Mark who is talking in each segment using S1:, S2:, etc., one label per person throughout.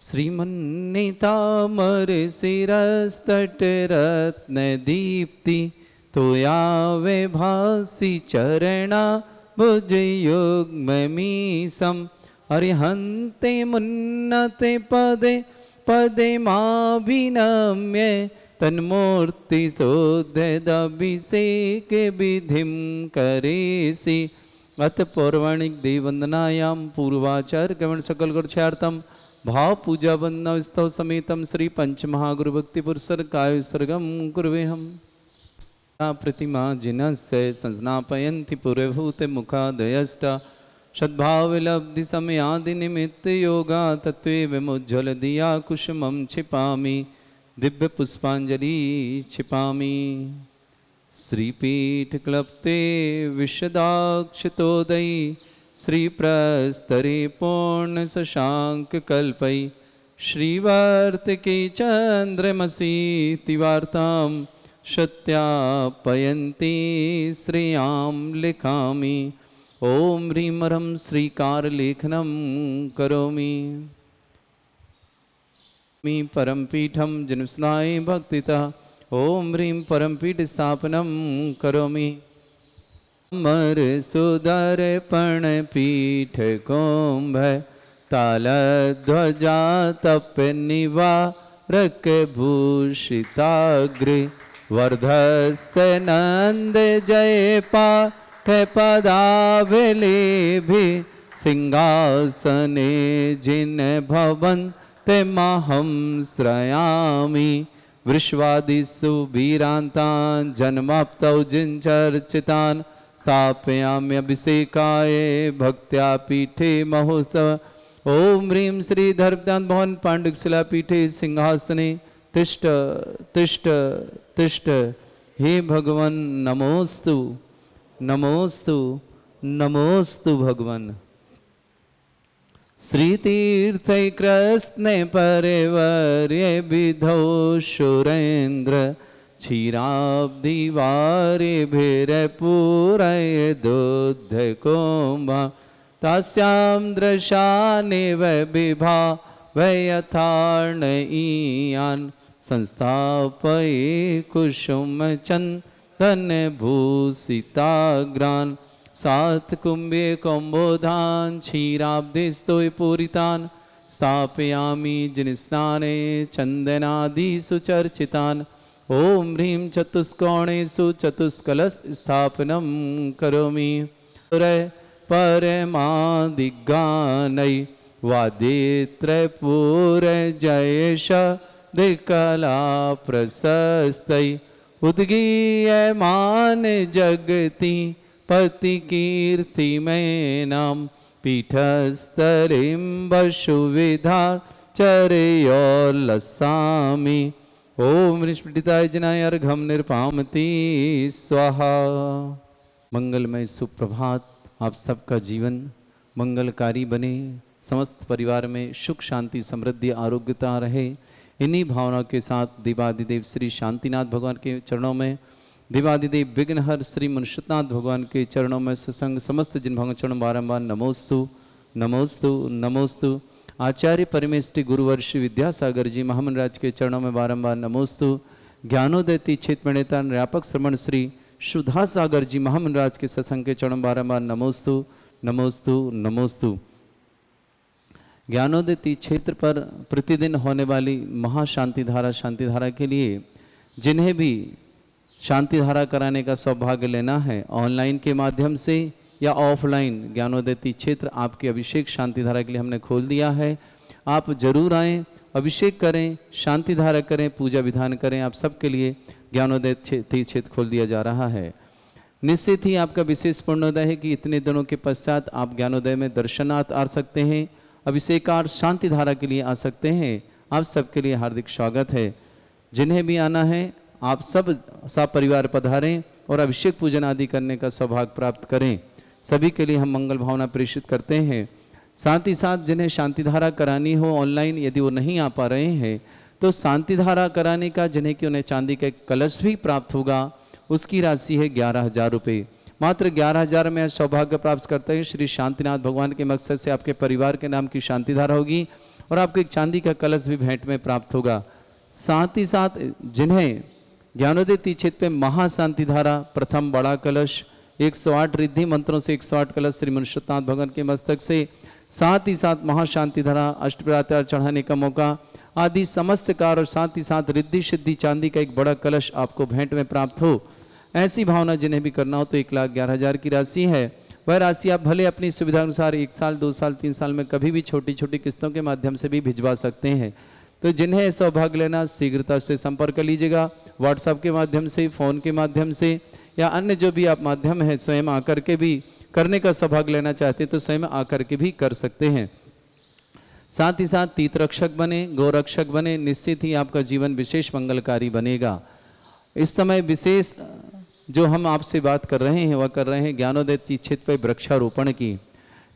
S1: श्रीमन्नितामर शिरस्तट रत्न दीप्ति तोयावे भासी चरणा भुज युग्ममीसम अरिहन्ते मुन्नते पदे पदे माभिनम्य तन्मूर्ति शोध्यदभिषेक विधिं करेसि। अथ पौराणिक देववंदनायां पूर्वाचार्य गमन सकल गुरुचार्तम भाव पूजा वंदना स्तव समेतम श्री पंचमहागुरु भक्ति पुरस्सर काय सर्गम कुर्वेहम। प्रतिमा जिनस्य संस्नापयन्ति पूर्वभूत मुखादयष्ट सद्भावलब्धि समयादि निमित्त योगा तत्वे विमुज्ज्वल दिया कुसुमं छिपामि दिव्य पुष्पांजलि छिपामि। श्रीपीठ क्लप्ते विशदाक्षतोदयी श्रीप्रस्तरे पूर्ण शशांक कल्पै श्रीवर्तके चंद्रमसि तिवार्तां सत्यापयन्ति श्रेयां लिखामि। ओम ह्रीं ह्रं श्रीकारलेखनं करोमि। परमपीठं जनुस्नाय भक्तितः ओम ह्रीं परमपीठ स्थापनं करोमि। अमर सुदर्पण पीठ कुंभ तालध्वजा तप निवारक भूषिताग्र वर्धस्य नंद जय पाठ पदावलेभि सिंहासने जिन भवन तेमहं श्रयामि। वृषवादिषु वीरान्तान् जन्माप्तौ जिनचर्चितान् स्थापयाम्यभिषेकाय भक्त्या पीठे महोत्सव। ओम ह्रीं श्री धर्मदान भवन पांडुकशिला पीठे सिंहासने तिष्ठ तिष्ठ तिष्ठ। हे भगवन नमोस्तु नमोस्तु नमोस्तु भगवन। श्रीतीर्थैकृष्णे परिवर्य विधौ सुरेन्द्र क्षीराब्धिवारिभिरपूरय दुग्धकुम्भ तस्यां दृशानेव विभावयथार्णयीयान् संस्थापये कुसुमचन्दनभूषिताग्रान् सात्कुम्भे कौम्बोधान् क्षीराब्धिस्तोय पूरितान् स्थापयामि जिनस्नाने चन्दनादिसुचर्चितान्। ओम ह्रीं चतुष्कोणेषु चतुष्कलश स्थापनं करोमि। परमादिगानै वादित्रयपूरजयेश दिक्कला प्रशस्तै उद्गीयमान जगति पति कीर्तिमेनां पीठस्तरीं वसुविधा चरयोल्लसामि। ओम निष्पीडिताय जनाय अर्घम निर्पामति स्वाहा। मंगलमय सुप्रभात। आप सबका जीवन मंगलकारी बने, समस्त परिवार में सुख शांति समृद्धि आरोग्यता रहे। इन्हीं भावनाओं के साथ देवादिदेव श्री शांतिनाथ भगवान के चरणों में, देवादिदेव विघ्नहर श्री मनुष्यनाथ भगवान के चरणों में सत्संग समस्त जिन भगवान चरणों बारंबार नमोस्तु नमोस्तु नमोस्तु। आचार्य परमेष्टि गुरुवर्षि विद्यासागर जी महामंडराज के चरणों में बारंबार नमोस्तु। ज्ञानोदय क्षेत्र प्रणेता व्यापक श्रमण श्री सुधा सागर जी महामंडराज के सत्संग के चरणों बारंबार नमोस्तु नमोस्तु नमोस्तु। ज्ञानोदय क्षेत्र पर प्रतिदिन होने वाली महाशांति धारा के लिए जिन्हें भी शांति धारा कराने का सौभाग्य लेना है, ऑनलाइन के माध्यम से या ऑफलाइन, ज्ञानोदय क्षेत्र आपके अभिषेक शांति धारा के लिए हमने खोल दिया है। आप जरूर आएँ, अभिषेक करें, शांति धारा करें, पूजा विधान करें। आप सबके लिए ज्ञानोदय क्षेत्र खोल दिया जा रहा है। निश्चित ही आपका विशेष पुण्योदय है कि इतने दिनों के पश्चात आप ज्ञानोदय में दर्शनार्थ आ सकते हैं, अभिषेकार्थ शांति धारा के लिए आ सकते हैं। आप सबके लिए हार्दिक स्वागत है। जिन्हें भी आना है आप सब परिवार पधारें और अभिषेक पूजन आदि करने का सौभाग्य प्राप्त करें। सभी के लिए हम मंगल भावना प्रेषित करते हैं। साथ ही साथ जिन्हें शांति धारा करानी हो ऑनलाइन, यदि वो नहीं आ पा रहे हैं तो शांति धारा कराने का, जिन्हें कि उन्हें चांदी का कलश भी प्राप्त होगा, उसकी राशि है 11,000 रुपये। मात्र 11,000 में सौभाग्य प्राप्त करते हैं। श्री शांतिनाथ भगवान के मकसद से आपके परिवार के नाम की शांति धारा होगी और आपको एक चांदी का कलश भी भेंट में प्राप्त होगा। साथ ही साथ जिन्हें ज्ञानोदय तीक्षित पे महाशांतिधारा प्रथम बड़ा कलश 108 रिद्धि मंत्रों से 108 कलश श्री मनुष्यनाथ भगवान के मस्तक से, साथ ही साथ महाशांतिधारा अष्टप्रत्यार चढ़ाने का मौका आदि समस्त कार्य और साथ ही साथ रिद्धि सिद्धि चांदी का एक बड़ा कलश आपको भेंट में प्राप्त हो, ऐसी भावना जिन्हें भी करना हो तो 1,11,000 की राशि है। वह राशि आप भले अपनी सुविधा अनुसार 1 साल 2 साल 3 साल में कभी भी छोटी छोटी किस्तों के माध्यम से भी भिजवा सकते हैं। तो जिन्हें सौभाग्य लेना शीघ्रता से संपर्क कर लीजिएगा, व्हाट्सएप के माध्यम से, फ़ोन के माध्यम से या अन्य जो भी आप माध्यम है स्वयं आकर के भी करने का सौभाग्य लेना चाहते हैं तो स्वयं आकर के भी कर सकते हैं। साथ ही साथ तीर्थरक्षक बने, गोरक्षक बने, निश्चित ही आपका जीवन विशेष मंगलकारी बनेगा। इस समय विशेष जो हम आपसे बात कर रहे हैं वह कर रहे हैं ज्ञानोदय तीक्षित पे वृक्षारोपण की।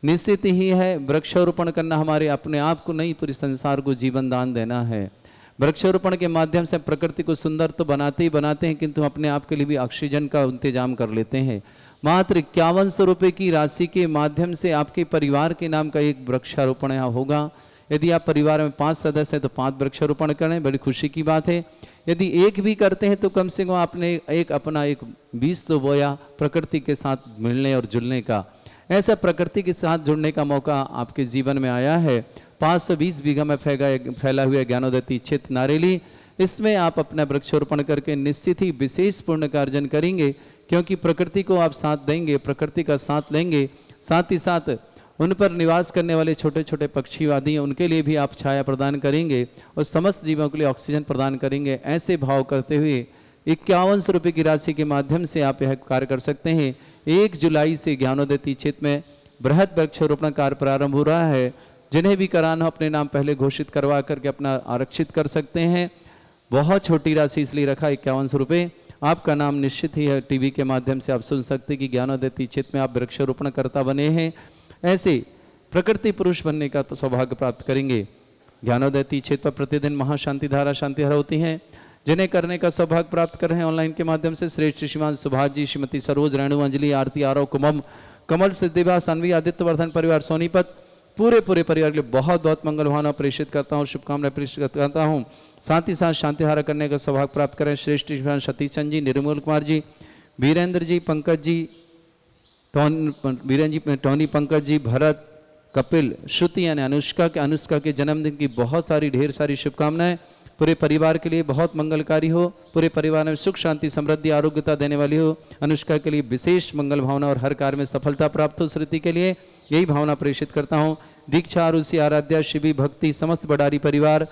S1: निश्चित ही है वृक्षारोपण करना हमारे अपने आप को नहीं, पूरे संसार को जीवन दान देना है। वृक्षारोपण के माध्यम से प्रकृति को सुंदर तो बनाते ही बनाते हैं, किंतु अपने आप के लिए भी ऑक्सीजन का इंतजाम कर लेते हैं। मात्र 5100 रुपये की राशि के माध्यम से आपके परिवार के नाम का एक वृक्षारोपण यहाँ होगा। यदि आप परिवार में 5 सदस्य हैं तो 5 वृक्षारोपण करें, बड़ी खुशी की बात है। यदि एक भी करते हैं तो कम से कम आपने अपना एक 20 तो बोया प्रकृति के साथ मिलने और जुलने का। ऐसा प्रकृति के साथ जुड़ने का मौका आपके जीवन में आया है। 520 बीघा में फैला हुआ ज्ञानोदय तीक्षित नारेली, इसमें आप अपना वृक्षारोपण करके निश्चित ही विशेष पुण्य कार्जन करेंगे, क्योंकि प्रकृति को आप साथ देंगे, प्रकृति का साथ लेंगे। साथ ही साथ उन पर निवास करने वाले छोटे छोटे पक्षीवादी हैं, उनके लिए भी आप छाया प्रदान करेंगे और समस्त जीवों के लिए ऑक्सीजन प्रदान करेंगे। ऐसे भाव करते हुए 5100 रुपये की राशि के माध्यम से आप यह कार्य कर सकते हैं। 1 जुलाई से ज्ञानोदय तीक्षित में बृहद वृक्षारोपण कार्य प्रारंभ हो रहा है। जिन्हें भी कराना अपने नाम पहले घोषित करवा करके अपना आरक्षित कर सकते हैं। बहुत छोटी राशि इसलिए रखा 5100 रुपये। आपका नाम निश्चित ही है, टीवी के माध्यम से आप सुन सकते कि ज्ञानोदय तीक्षित में आप वृक्षारोपण करता बने हैं। ऐसे प्रकृति पुरुष बनने का तो सौभाग्य प्राप्त करेंगे। ज्ञानोदय तीक्षित पर प्रतिदिन महाशांतिधारा शांतिधारा होती हैं, जिन्हें करने का सौभाग्य प्राप्त कर रहे हैं ऑनलाइन के माध्यम से श्रेष्ठ श्रीमान सुभाष जी, श्रीमती सरोज, रेणु, अंजलि, आरती, आरव, कुमम, कमल, सिद्धिभा, सान्वी, आदित्य वर्धन परिवार परिवार पूरे परिवार के लिए बहुत बहुत मंगल भावना प्रेषित करता हूँ, शुभकामनाएं प्रेषित करता हूँ। साथ ही साथ शांतिहारा करने का सौभाग्य प्राप्त करें श्रेष्ठ श्रीमान सतीशन जी, निर्मल कुमार जी, वीरेंद्र जी, पंकज जी, टोनी, पंकज जी, भरत, कपिल, श्रुति यानी अनुष्का के जन्मदिन की बहुत सारी ढेर सारी शुभकामनाएं पूरे परिवार के लिए बहुत मंगलकारी हो। पूरे परिवार में सुख शांति समृद्धि आरोग्यता देने वाली हो। अनुष्का के लिए विशेष मंगल भावना और हर कार्य में सफलता प्राप्त हो। श्रुति के लिए यही भावना प्रेषित करता हूँ। दीक्षा, आरुषि, आराध्या, शिवी, भक्ति, समस्त बडारी परिवार,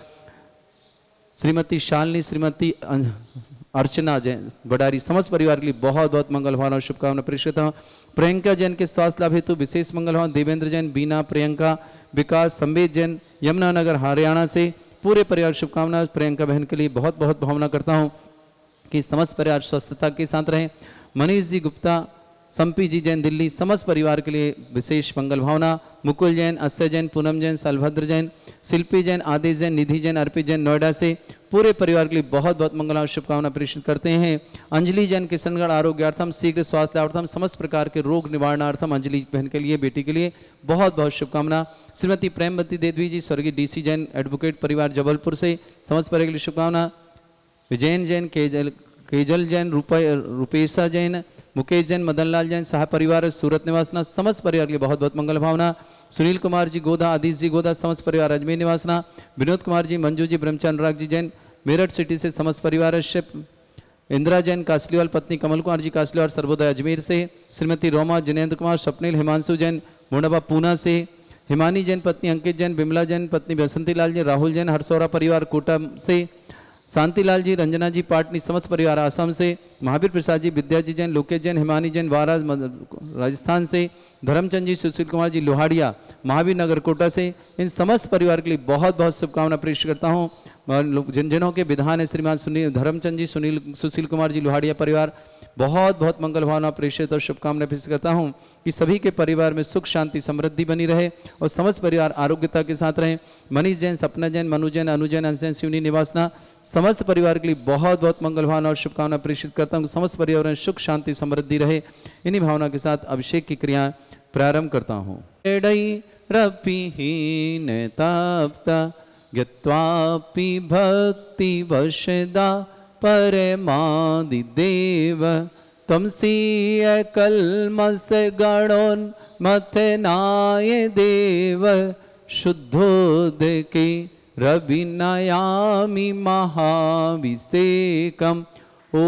S1: श्रीमती शालिनी, श्रीमती अर्चना जैन, बडारी, समस्त परिवार के लिए बहुत बहुत मंगल भावना और शुभकामना प्रेषित हूँ। प्रियंका जैन के स्वास्थ्य लाभ हेतु विशेष मंगल भावना। देवेंद्र जैन, बीना, प्रियंका, विकास, संवेद जैन, यमुनानगर हरियाणा से पूरे परिवार शुभकामना। प्रियंका बहन के लिए बहुत बहुत भावना करता हूँ कि समस्त परिवार स्वस्थता के साथ रहें। मनीष जी गुप्ता, संपी जी जैन, दिल्ली, समस्त परिवार के लिए विशेष मंगल भावना। मुकुल जैन, अस्य जैन, पूनम जैन, सालभद्र जैन, शिल्पी जैन, आदेश जैन, निधि जैन, अर्पित जैन, नोएडा से पूरे परिवार के लिए बहुत बहुत मंगल और शुभकामना प्रेषित करते हैं। अंजलि जैन, किशनगढ़, आरोग्यार्थम, शीघ्र स्वास्थ्य लाभार्थम, समस्त प्रकार के रोग निवारणार्थम अंजलि बहन के लिए, बेटी के लिए बहुत बहुत शुभकामना। श्रीमती प्रेमवती देवी जी, स्वर्गीय डीसी जैन, एडवोकेट परिवार जबलपुर से समस्त परिवार के लिए शुभकामना। विजयन जैन, केजल जैन, रूपेशा जैन, मुकेश जैन, मदनलाल जैन, सह परिवार सूरत निवासना, समस्त परिवार के लिए बहुत बहुत मंगल भावना। सुनील कुमार जी गोदा, आदिश जी गोदा, समस्त परिवार अजमेर निवासना। विनोद कुमार जी, मंजू जी, ब्रह्मचंद अनुराग जी जैन, मेरठ सिटी से समस्त परिवार। इंदिरा जैन, कासलीवाल, पत्नी कमल कुमार जी, कासलीवाल, सर्वोदय अजमेर से। श्रीमती रोमा, जिनेन्द्र कुमार, स्वप्निल, हिमांशु जैन, मुंडाबा, पूना से। हिमानी जैन, पत्नी अंकित जैन, बिमला जैन, पत्नी बसंती लाल जी, राहुल जैन, हरसौरा परिवार कोटा से। शांतिलाल जी, रंजना जी, पाटनी, समस्त परिवार आसाम से। महावीर प्रसाद जी, विद्या जी जैन, लोकेश जैन, हिमानी जैन, वारा राजस्थान से। धर्मचंद जी, सुशील कुमार जी, लोहाड़िया, महावीर नगर कोटा से। इन समस्त परिवार के लिए बहुत बहुत शुभकामना प्रेषित करता हूँ। जिन के विधान है श्रीमान धर्मचंद जी, सुशील कुमार जी, लोहाड़िया परिवार, बहुत बहुत मंगल भावना प्रेषित और शुभकामना प्रेषित करता हूँ कि सभी के परिवार में सुख शांति समृद्धि बनी रहे और समस्त परिवार आरोग्यता के साथ रहें। मनीष जैन, सपना जैन, मनु जैन, अनु जैन, अंश जैन, शिवनी निवासना, समस्त परिवार के लिए बहुत बहुत मंगल भावना और शुभकामना प्रेषित करता हूँ। समस्त परिवार में सुख शांति समृद्धि रहे। इन्हीं भावना के साथ अभिषेक की क्रिया प्रारंभ करता हूँ। रपिहीन तप्ता ज्ञत्वापि भक्तिवशदा परमादिदेव त्वमसीय कल्मष गणोन्मथनाय देव शुद्धोदके रविनयामि महाभिषेकम् ओ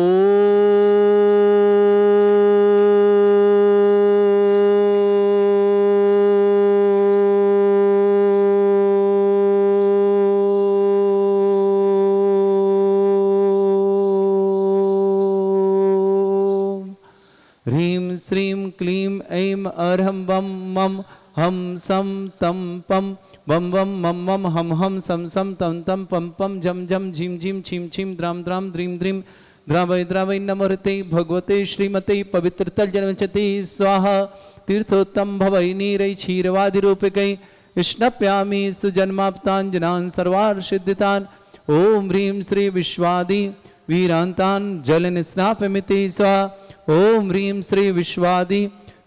S1: ह्रीं श्रीं क्लीं ऐं अर्हं वं मं हम सम तम पम वम वम मम मम हम सम सम तम तम पम पम झम झम झीम झीम छीम छीम द्राम द्राम द्रीम द्रीम द्रावय द्रावय नमोरते भगवते श्रीमते पवित्रतल जन्मचते स्वाहा तीर्थोत्तम भवै नीरै क्षीरवादिरूपकै स्नप्यामि सुजन्माप्ताञ्जनान् सर्वार्षिद्धितान् ओम ह्रीं श्री विश्वादि वीरान्तान् जलनिस्नापमिति स्वाहा ओम ह्रीं श्री विश्वादि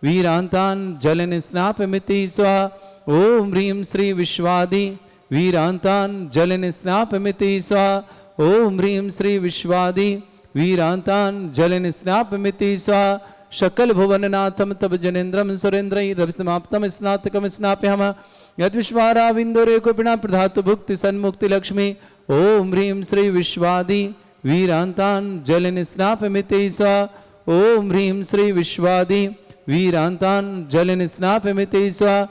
S1: वीरान्तान् जलनिस्नापमिति स्वाहा ओम ह्रीं श्री विश्वादि वीरान्तान् जलनिस्नापमिति स्वाहा ओम ह्रीं श्री विश्वादि वीरान्तान् जलनिस्नापमिति स्वाहा शकल भुवननाथम तब जनेन्द्रम सुरेन्द्रै रविसमाप्तम स्नातकम स्नाप्यहम यद्विश्वाराविन्दोरेकोपिणा प्रधातु भुक्ति सन्मुक्ति लक्ष्मी ओम ह्रीं श्री विश्वादि वीरान्तान् जलनिस्नापमिति स्वाहा ओम ह्रीं श्री विश्वादि वीरान्तान् जलनिस्नापमिति स्वाहा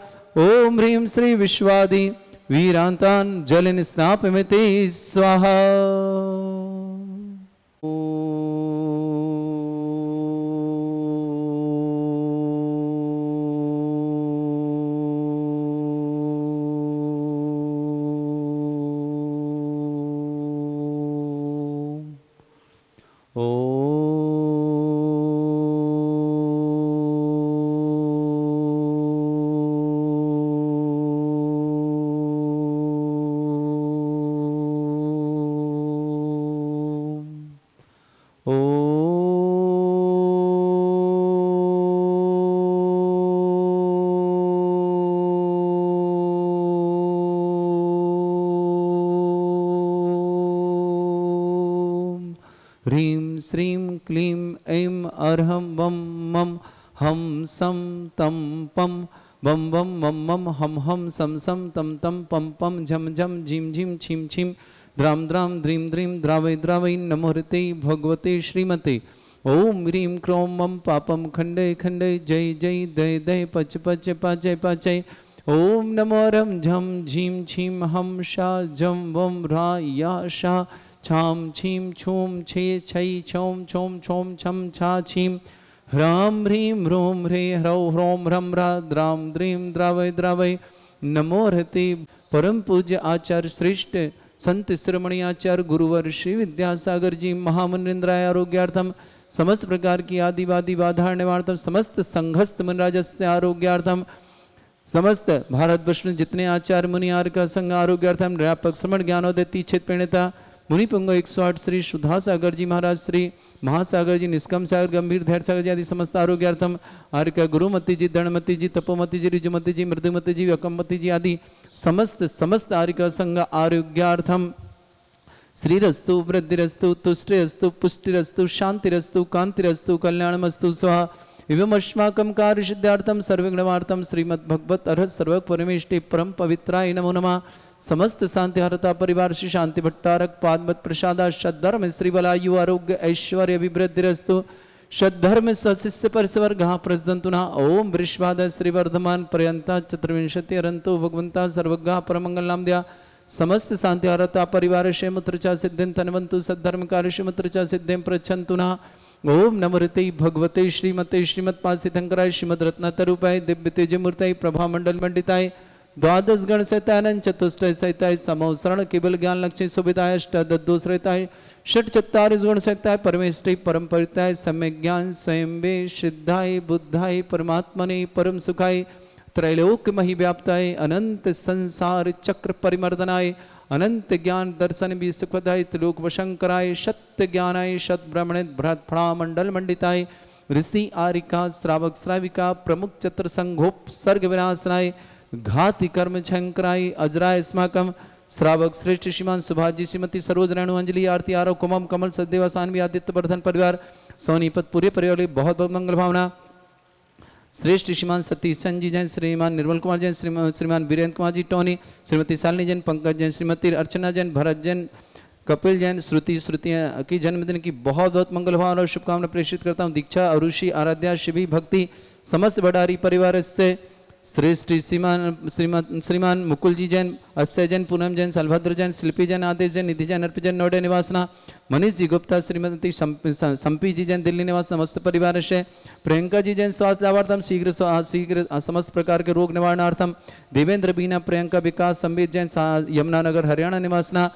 S1: ओम ह्रीं श्री विश्वादि वीरान्तान् जलनिस्नापमिति स्वाहा। ह्रीं श्रीं क्लीं ऐं अर्हं वं मं हम सम तम पम वम वम मम मम हम सम सम तम तम पम पम झम झम झीम झीम छीम छीम द्राम द्राम द्रीम द्रीम द्रावय द्रावय नमोहृते भगवते श्रीमते ओम ह्रीं क्रों मम पापम खंडय खंडय जय जय दय दय पच पच पाचय पाचय ओम नमो रम झम झीम छीम हम शा झम वम रा या शा छाम छीम छूम छे छै छौम छौम छौम छम छा छीम ह्राम ह्रीं ह्रूम ह्रे ह्रौ ह्रौम ह्रम ह्रा द्राम द्रीं द्रावय द्रावय नमोहृते परम पूज्य आचार्य श्रेष्ठ संत शिरोमणि आचार्य गुरुवर श्री विद्यासागर जी महामुनिन्द्राय आरोग्यार्थम समस्त प्रकार की आदिवादी बाधा निवारणार्थम समस्त संघस्थ मुनिराजस्य आरोग्यार्थम समस्त भारतवर्ष में जितने आचार्य मुनियार का संघ आरोग्यार्थम व्यापक श्रमण ज्ञानोदय तीक्षित प्रणेता मुनिपुंग 108 श्री सुधा सागर जी महाराज श्री महासागर जी निष्कम सागर गंभीर धैर्य सागर जी आदि समस्त आरोग्यार्थम आर्य गुरुमती जी दणमती जी तपोमती जी ऋजुमती जी मृदुमती जी व्यकमती जी आदि समस्त आर्य संघ आरोग्यार्थम श्रीरस्तु वृद्धिरस्तु तुष्टिरस्तु पुष्टिरस्तु शांतिरस्तु कांतिरस्तु कल्याणमस्तु स्वाहा एवमस्माकं कार्यसिद्ध्यार्थं सर्वज्ञार्थं श्रीमद्भगवत अर्हत सर्व परमेष्टि परम पवित्राय नमो नमः। समस्त शांति हरता परिवार श्री शांति भट्टारक पादमत प्रसादा सद्धर्म श्रीवलायु आरोग्य ऐश्वर्य विवृद्धिरस्तु सद्धर्म सशिष्य परिसवर्गः प्रसदन्तु नः। ओम वृषभाद श्रीवर्धमान पर्यंता चतुर्विंशति अरंतो भगवंता सर्वज्ञः परमंगलाम्द्या समस्त शांति हरता परिवार क्षेमुत्र च सिद्धिं तन्वन्तु सद्धर्म कार्य क्षेमुत्र च सिद्धिं प्रच्छन्तु नः। ओम नमोहृते भगवते श्रीमते श्रीमत्पासितंकराय श्रीमद्रत्नतरूपाय दिव्य तेजमूर्तये प्रभामंडल मंडिताय द्वादश गण सहितानंद चतुष्टय सहिताय समोसरण केवल ज्ञान लक्ष्य सुविधाय अष्टादशरताय षट चत्वारिश गुण सहिताय परमेष्टि परम परिताय सम्यक ज्ञान स्वयं वे सिद्धाय बुद्धाय परमात्मने परम सुखाय त्रैलोक्य मही व्याप्ताय अनंत संसार चक्र परिमर्दनाय अनंत ज्ञान दर्शन भी सुखदाय त्रिलोक वशंकराय सत्य ज्ञानाय सत ब्रह्मणे भ्रतफणा मंडल मंडिताय ऋषि आरिका श्रावक श्राविका प्रमुख चत्र संघोप सर्ग विनाशनाय घाति कर्म छंकराई अजराय अस्माकम श्रावक श्रेष्ठ श्रीमान सुभाष जी श्रीमती सरोज रेणु अंजलि आरती आरव कुमम कमल सदेवा सानवी आदित्य वर्धन परिवार सोनीपत पूरे परिवार के बहुत बहुत मंगल भावना। श्रेष्ठ श्रीमान सतीश चंद जी जैन, श्रीमान निर्मल कुमार जैन, श्रीमान वीरेंद्र कुमार जी टोनी, श्रीमती शालिनी जैन, पंकज जैन, श्रीमती अर्चना जैन, भरत जैन, कपिल जैन, श्रुतियाँ की जन्मदिन की बहुत बहुत मंगल भावना और शुभकामना प्रेषित करता हूँ। दीक्षा, अरुषि, आराध्या, शिवी, भक्ति समस्त बडारी परिवार से श्रेष्ठ श्रीमान मुकुल जी जैन, अस्य जैन, पूनम जैन, सलभद्र जैन, शिल्पी जैन, आदेश जैन, निधि जैन, अर्पित जैन, नोएडा निवासना, मनीष जी गुप्ता, श्रीमती संपी जी जैन, दिल्ली निवास नमस्त परिवार से, प्रियंका जी जैन, स्वास्थ्य लाभार्थम शीघ्र समस्त प्रकार के रोग निवारणार्थम, देवेंद्र बीना, प्रियंका विकास, संबित जैन, यमुनानगर हरियाणा निवासना,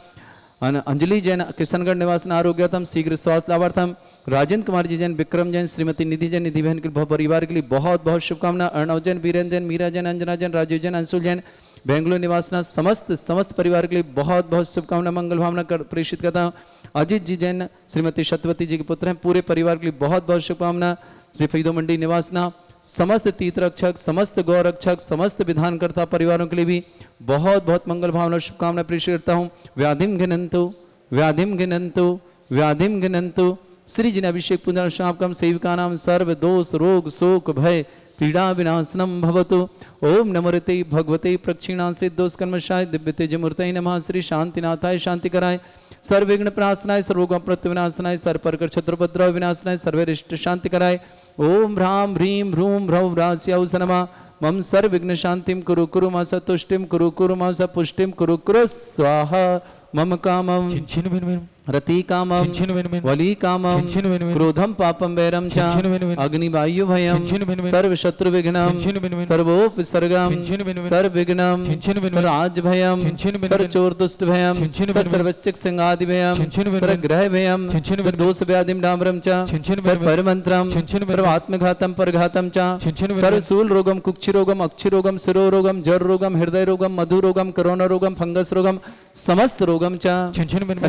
S1: अंजलि जैन, किशनगढ़ निवासन आरोग्यतम शीघ्र स्वास्थ्य लाभार्थम, राजेंद्र कुमार जी जैन, विक्रम जैन, श्रीमती निधि जैन, निधि बहन के परिवार के लिए बहुत बहुत शुभकामना। अर्णव जैन, वीरेंद्र जैन, मीरा जैन, अंजना जैन, राजीव जैन, अंशुल जैन, बेंगलुरु निवासना समस्त परिवार के लिए बहुत बहुत शुभकामना मंगल भावना प्रेषित करता हूँ। अजीत जी जैन, श्रीमती सत्यवती जी के पुत्र हैं, पूरे परिवार के लिए बहुत बहुत शुभकामना। श्री फैदो मंडी निवासना समस्त तीर्थरक्षक, समस्त गौरक्षक, समस्त विधानकर्ता परिवारों के लिए भी बहुत बहुत मंगल भावना शुभकामना प्रेषित करता हूँ। व्याधिम घिनंतु श्री जिन अभिषेक पुनर्शापकम सेविका नाम सर्व दोष रोग शोक भय पीड़ा विनाशनम भवतु। ओम नमोरते भगवते प्रक्षिणा से दोष कर्मशाय दिव्य तेज मूर्तये नमः। श्री शांतिनाथाय शांति कराय, सर्वविघ्न प्रणाशनाय, सर्वोगम प्रत्यविनाशनाय, सर्वप्रकर शत्रुपद्रव विनाशनाय, सर्वरिष्ट शांति कराय। ओम ह्रां ह्रीं ह्रूं ह्रौं ह्रास्याउस नमः। मम सर्वविघ्न शांतिम कुरु कुरु मा सतुष्टिम कुरु कुरु मा सपुष्टिम कुरु कुरु स्वाहा। मम कामम रति कामम वली कामम क्रोधम पापम वैरम च अग्निवायु भयम सर्व शत्रु विघ्नम सर्वोपसर्गम सर्व विघ्नम सर्वराज भयम सर्व चोर दुष्ट भयम सर्वस्यक संगादि भयम सर्व ग्रह भयम सर्व दोष व्याधिम डामरम च सर्व परमंत्रम सर्व आत्मघातम परघातम च सर्व सूल रोगम कुक्षि रोगम अक्षि रोगम शिरो रोगम जर रोगम हृदय रोगम मधु रोगम कोरोना रोगम फंगस रोगम समस्त रोगम च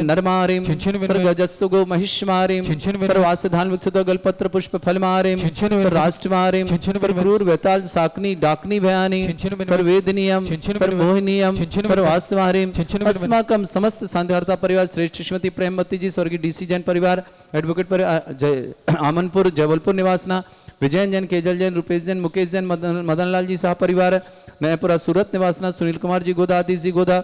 S1: नरमारिम सर्वजस्सुगो महिष्मारिम सर्वासधान विकसित गलपत्र पुष्प फलमारिम राष्ट्रमारिम सर्वक्रूर वेताल साकनी डाकनी भयानी सर्वेदनीयम सर्वमोहिनीयम सर्वास्मारिम अस्माकम समस्त शांतिहर्ता परिवार श्रेष्ठ श्रीमती प्रेमवती जी स्वर्गीय डीसी जैन परिवार एडवोकेट पर आमनपुर जबलपुर निवासना, विजयन जैन, केजल जैन, रुपेश जैन, मुकेश जैन, मदनलाल जी साह परिवार नयापुरा सूरत निवासना, सुनील कुमार जी गोदा, आदिश जी गोदा,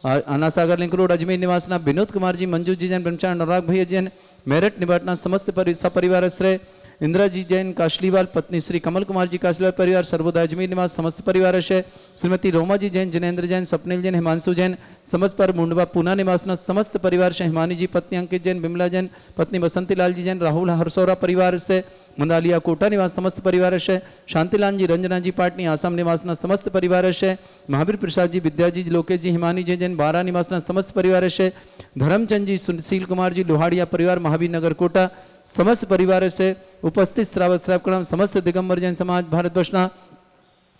S1: अनासागर लिंक रोड अजमेर निवासना, विनोद कुमार जी, मंजू जी जैन, ब्रह्मचारी अनुराग भैया जैन, मेरठ निवासना समस्त सपरिवार श्रेय इंदिरा जी जैन काशलीवाल, पत्नी श्री कमल कुमार जी काशलीवाल परिवार सर्वोदय अजमेर निवास समस्त परिवार से, श्रीमती रोमा जी जैन, जिनेन्द्र जैन, स्वप्निल जैन, हिमांशु जैन समस्त पर मुंडवा पूना निवासना समस्त परिवार से, हिमानी जी पत्नी अंकित जैन, बिमला जैन पत्नी बसंती लाल जी जैन, राहुल हरसौरा परिवार से, मंदालिया कोटा निवास समस्त परिवार से, शांतिलाल जी, रंजना जी पाटनी आसाम निवासना समस्त परिवार से, महावीर प्रसाद जी, विद्या जी, लोकेश जी, हिमानी जी जैन बारा निवासना समस्त परिवार से, धर्मचंद जी, सुशील कुमार जी, लोहाड़िया परिवार महावीर नगर कोटा समस्त परिवार से, उपस्थित श्रावक श्रावकणाम समस्त दिगंबर जैन समाज भारतवर्षना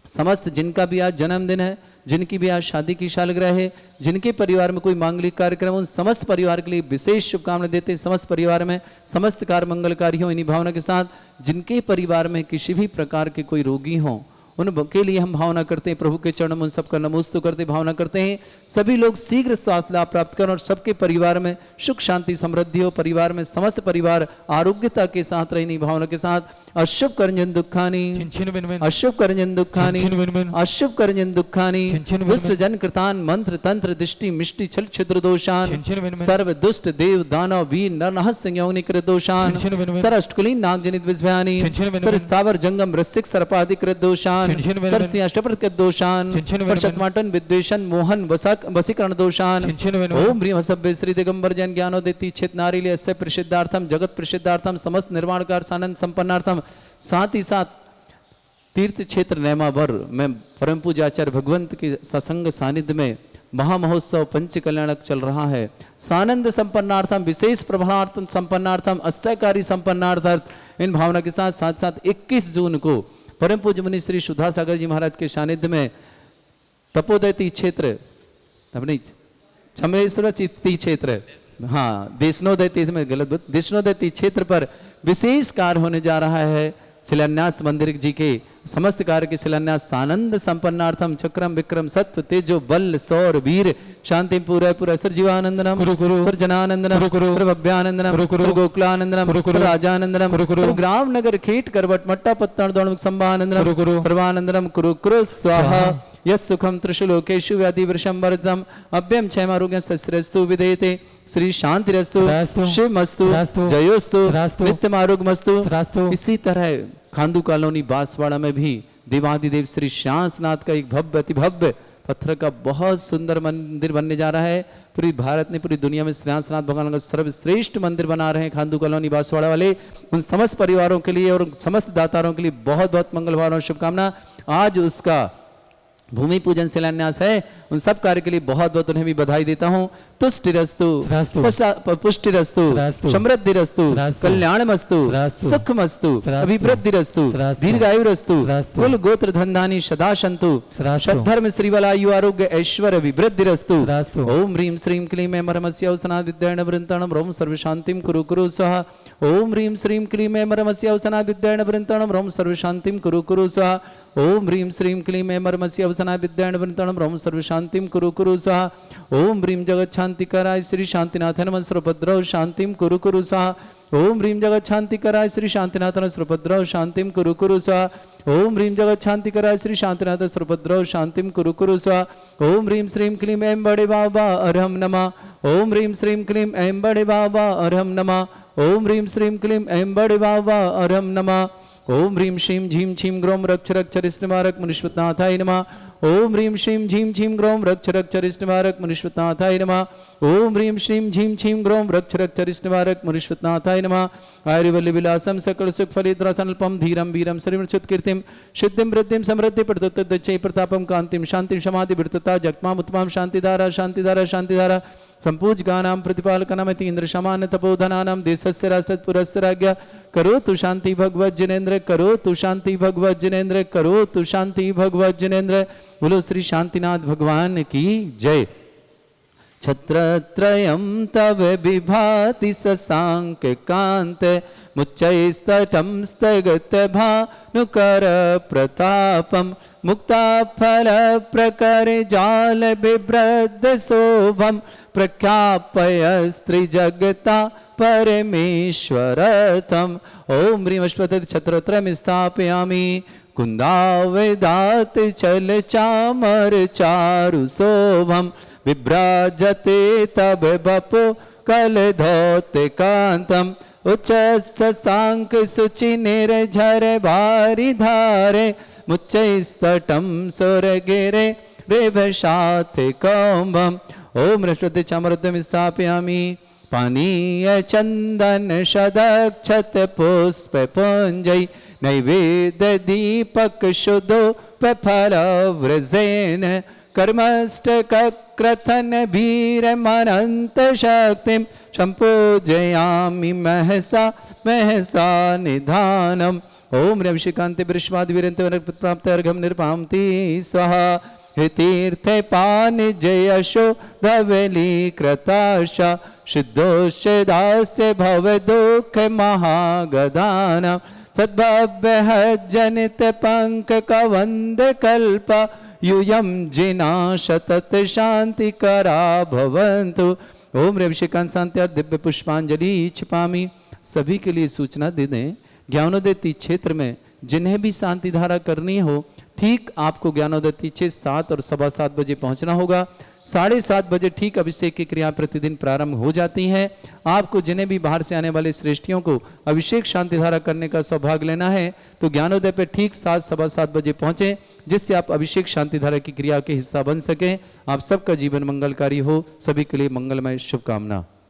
S1: समस्त जिनका भी आज जन्मदिन है, जिनकी भी आज शादी की सालगिरह है, जिनके परिवार में कोई मांगलिक कार्यक्रम, उन समस्त परिवार के लिए विशेष शुभकामना देते हैं। समस्त परिवार में समस्त कार्य मंगलकारी हो इन्हीं भावना के साथ। जिनके परिवार में किसी भी प्रकार के कोई रोगी हों उनके लिए हम भावना करते हैं, प्रभु के चरणों में उन सबका नमोस्तु करते भावना करते हैं सभी लोग शीघ्र स्वास्थ्य लाभ प्राप्त करें और सबके परिवार में सुख शांति समृद्धि हो, परिवार में समस्त परिवार आरोग्यता के साथ रहने भावना के साथ। अशुभ करंजन दुखानी अशुभ करंजन दुखानी अशुभ करंजन दुखानी दुष्ट जन कृतान मंत्र तंत्र दृष्टि मिष्टि छल छिद्र दोषान सर्व दुष्ट देव दानव वीर नरनह संयोनि कृत दोषान सर अष्टकुलीन नाग जनित विषयानी सर स्थावर जंगम रसिक सर्पादि कृत दोषान सर सिंहाष्टप्रद कृत दोषान शतमाटन विद्वेषण मोहन वसीकरण दोषान ओम ह्रीं हसभ्य श्री दिगंबर जैन ज्ञानोदिति छित नारीले अस्य प्रसिद्धार्थम जगत प्रसिद्धार्थम समस्त निर्माणकार सानंद संपन्नार्थम। साथ ही साथ तीर्थ क्षेत्र नैमावर में परम पूज्य आचार्य भगवंत के सत्संग सानिध्य में महामहोत्सव पंच कल्याणक चल रहा है। सानंद संपन्नार्थम विशेष प्रभावार्थम संपन्नार्थम अस्थयकारी संपन्नार्थम इन भावना के साथ साथ साथ 21 जून को परम पूज्य मुनि श्री सुधा सागर जी महाराज के सानिध्य में तपोदैती क्षेत्र अपनी छमेश्वर क्षेत्र हाँ देशनोदैती में गलत देशनोदैती क्षेत्र पर विशेष कार्य होने जा रहा है। शिलान्यास मंदिर जी के समस्त कार्य के शिलान्यास सानंद संपन्नार्थम चक्रम विक्रम सत्व तेजो बल सौर वीर शांति पूरा पूरा सर जीवानंदनम सर जनानंदनम सर भव्यानंदनम सर गोकुलानंदनम सर राजानंदनम सर ग्राम नगर खेट करवट मट्टा पत्तन दौड़ संभानंदनम सर्वानंदनम कुरु कुरु स्वाहा यस सुखम त्रिशुलोकेशु व्याधि वृषम वर्धम अभ्यम क्षयमारोग्य सस्रस्तु विदेते श्री शांतिरस्तु शिवमस्तु जयोस्तु नित्यम आरोग्यमस्तु। इसी तरह खांडू कॉलोनी बांसवाड़ा में भी देवाधिदेव श्री श्यासनाथ का एक भव्य अति भव्य पत्थर का बहुत सुंदर मंदिर बनने जा रहा है। पूरी भारत ने पूरी दुनिया में श्यासनाथ भगवान का सर्वश्रेष्ठ मंदिर बना रहे हैं खांडू कॉलोनी बांसवाड़ा वाले। उन समस्त परिवारों के लिए और समस्त दातारों के लिए बहुत बहुत मंगल भावना और शुभकामना। आज उसका भूमि पूजन शिलान्यास है। उन सब कार्य के लिए बहुत बहुत उन्हें भी बधाई देता हूँ। तुष्टिरस्तु पुष्टिरस्तु समृद्धिरस्तु कल्याणमस्तु सुखमस्तु अभिवृद्धिरस्तु दीर्घायुरस्तु कुल गोत्र धनधानी सदा सन्तु सद्धर्म श्रीवलायु आरोग्य ऐश्वर्य विवृद्धिरस्तु। ओम ह्रीं श्रीं क्लीं ऐं मरमस्य औसना विद्याण वृंतणम रोम सर्व शांतिम कुरु कुरु स्वाहा। ओम ह्रीं श्रीं क्लीं ऐं मरमस्य औसना विद्याण वृंतणम रोम सर्व शांतिम कुरु कुरु स्वाहा। ओम ह्रीं श्रीं क्लीं ऐं मरमस्य औसना विद्याण वृंतणम रोम सर्व शांतिम कुरु कुरु स्वाहा। ओम ह्रीं जगत शांतिकराय श्री शांतिनाथ नमः सर्वभद्रौ शांतिम कुरु कुरु स्वाहा। ओम ह्रीं जगत शांतिकराय श्री शांतिनाथ नमः सर्वभद्रौ शांतिम कुरु कुरु स्वाहा। ओम ह्रीं जगत शांतिकराय श्री शांतिनाथ सर्वभद्रौ शांतिम कुरु कुरु स्वाहा। ओम ह्रीं श्रीं क्लीं ऐं बड़े बाबा अरहम नमः। ओम ह्रीं श्रीं क्लीं ऐं बड़े बाबा अरहम नमः। ओम ह्रीं श्रीं क्लीं ऐं बड़े बाबा अरहम नमः। ओम ह्रीं श्रीं झीं छीं ग्रोम रक्ष रक्ष रिष्टमारक मुनिष्वतनाथाय नमः। ओम ह्रीं श्रीं झीं छीं ग्रोम रक्ष रक्ष रिष्टमारक मुनिष्वतनाथाय नमः। ओम ह्रीं श्रीं झीं छीं ग्रोम रक्ष रक्ष रिष्टमारक मुनिष्वतनाथाय नमः। आयुर्वल्ली विलासम सकल सुख फलिद्रासनल्पम धीरम वीरम श्रीमृच्छुत कीर्तिम सिद्धिम वृद्धिम समृद्धि प्रदत्तदच्चै प्रतापम कांतिम शांति समाधि वृत्तता जगमाम उत्तमाम शांतिधारा शांतिधारा शांतिधारा संपूजकानां प्रतिपालकानां तीन्द्र समान तपोधनानां देशस्य राष्ट्रपुरस्य राज्ञा करोतु शांति भगवत जिनेन्द्र करोतु शांति भगवत जिनेन्द्र करोतु शांति भगवत जिनेन्द्र। बोलो श्री शांतिनाथ भगवान की जय। छत्रत्रयं तव विभाति शशांक कांत मुच्चैस्तटं स्थगत भानुकर प्रतापम मुक्ता फल प्रकर जाल बिभ्रद शोभम प्रख्यापय स्त्री जगता परमेश्वरतम। ओम ह्रीं अश्वत्थ छत्रत्रयं स्थापयामि कुंदावेदात चल चामर चारु शोभम विभ्राजते तब बपो कल धौते कांतम उच्च शशांक सुचि निर्झर भारी धारे मुच्चैस्तटं सुरगिरे रेभशाते कौम्भम। ओम रश्वते चामरद्वयं स्थापयामि पानीय चंदन शदक्षत पुष्प पुंजै नैवेद्य दीपक शुद्धो फल व्रजेन कर्मष्टक क्रथन भीर मनंत शक्तिम संपूजयामि महसा महसा निधानम। ओम ऋषिकांति वृषवाद वीरंत प्राप्त अर्घम निर्पामति स्वाहा। हे तीर्थ पान जयशो धवली कृताशा सिद्धोश दास्य भव दुख महागदाना सद्भव्य जनित पंक कवंद कल्पा यूयम जिना शतत शांति करा भवंतु। ओम ऋषिकांत शांति दिव्य पुष्पांजलि छिपामी। सभी के लिए सूचना दे दें, ज्ञानोदय क्षेत्र में जिन्हें भी शांति धारा करनी हो ठीक आपको ज्ञानोदय 6:07 और 7:15 बजे पहुंचना होगा। 7:30 बजे ठीक अभिषेक की क्रिया प्रतिदिन प्रारंभ हो जाती हैं। आपको जिन्हें भी बाहर से आने वाले श्रेष्ठियों को अभिषेक शांति धारा करने का सौभाग्य लेना है तो ज्ञानोदय पे ठीक 7:15 बजे पहुंचें, जिससे आप अभिषेक शांति धारा की क्रिया के हिस्सा बन सकें। आप सबका जीवन मंगलकारी हो। सभी के लिए मंगलमय शुभकामना।